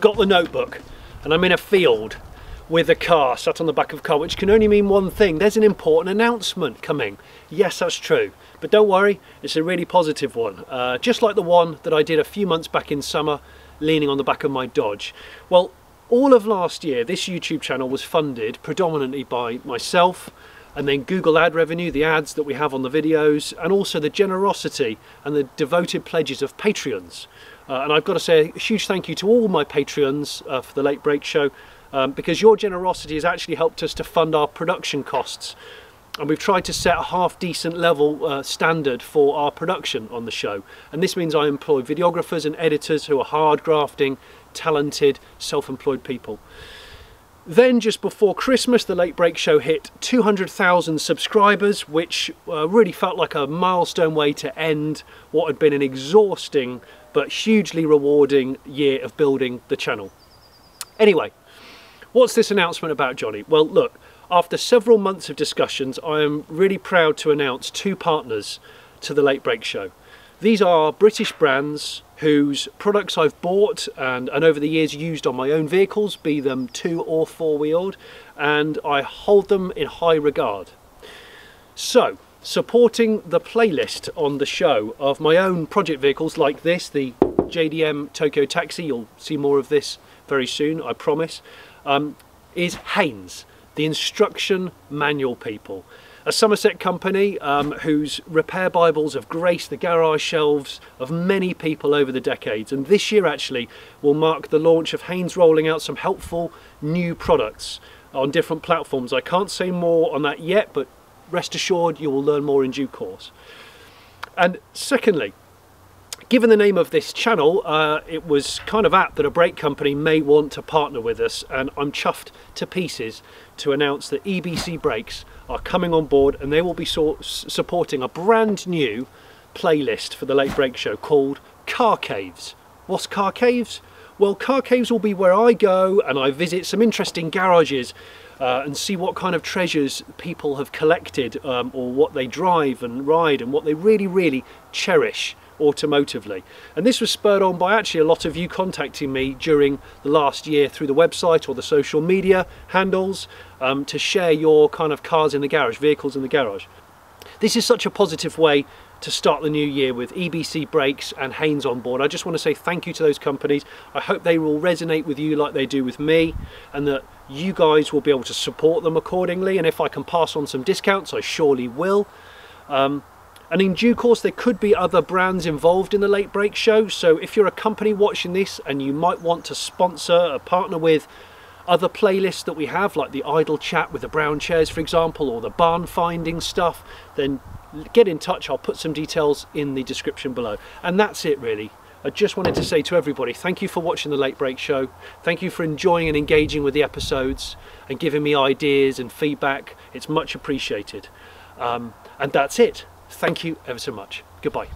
Got the notebook and I'm in a field with a car sat on the back of a car, which can only mean one thing: there's an important announcement coming. Yes, that's true, but don't worry, it's a really positive one, just like the one that I did a few months back in summer leaning on the back of my Dodge. Well, all of last year this YouTube channel was funded predominantly by myself, and then Google ad revenue, the ads that we have on the videos, and also the generosity and the devoted pledges of Patreons. And I've got to say a huge thank you to all my Patreons for the Late Break Show, because your generosity has actually helped us to fund our production costs. And we've tried to set a half decent level standard for our production on the show. And this means I employ videographers and editors who are hard grafting, talented, self-employed people. Then just before Christmas, the Late Break Show hit 200,000 subscribers, which really felt like a milestone way to end what had been an exhausting but hugely rewarding year of building the channel. Anyway, what's this announcement about, Jonny? Well, look, after several months of discussions, I am really proud to announce two partners to the Late Break Show. These are British brands whose products I've bought and over the years used on my own vehicles, be them 2 or 4-wheeled, and I hold them in high regard. So, supporting the playlist on the show of my own project vehicles like this, the JDM Tokyo Taxi, you'll see more of this very soon, I promise, is Haynes, the instruction manual people. A Somerset company whose repair bibles have graced the garage shelves of many people over the decades, and this year actually will mark the launch of Haynes rolling out some helpful new products on different platforms. I can't say more on that yet, but rest assured you will learn more in due course. And secondly, given the name of this channel, it was kind of apt that a brake company may want to partner with us, and I'm chuffed to pieces to announce that EBC Brakes are coming on board, and they will be supporting a brand new playlist for the Late Break Show called Car Caves. What's Car Caves? Well, Car Caves will be where I go and I visit some interesting garages and see what kind of treasures people have collected, or what they drive and ride and what they really cherish automotively. And this was spurred on by actually a lot of you contacting me during the last year through the website or the social media handles to share your kind of cars in the garage, vehicles in the garage. This is such a positive way to start the new year with EBC Brakes and Haynes on board. I just want to say thank you to those companies. I hope they will resonate with you like they do with me, and that you guys will be able to support them accordingly. And if I can pass on some discounts, I surely will. And in due course there could be other brands involved in the Late Break Show, so if you're a company watching this and you might want to sponsor or partner with other playlists that we have, like the idle chat with the brown chairs for example, or the barn finding stuff, then get in touch. I'll put some details in the description below. And that's it really. I just wanted to say to everybody, thank you for watching the Late Break Show. Thank you for enjoying and engaging with the episodes and giving me ideas and feedback. It's much appreciated. And that's it. Thank you ever so much. Goodbye.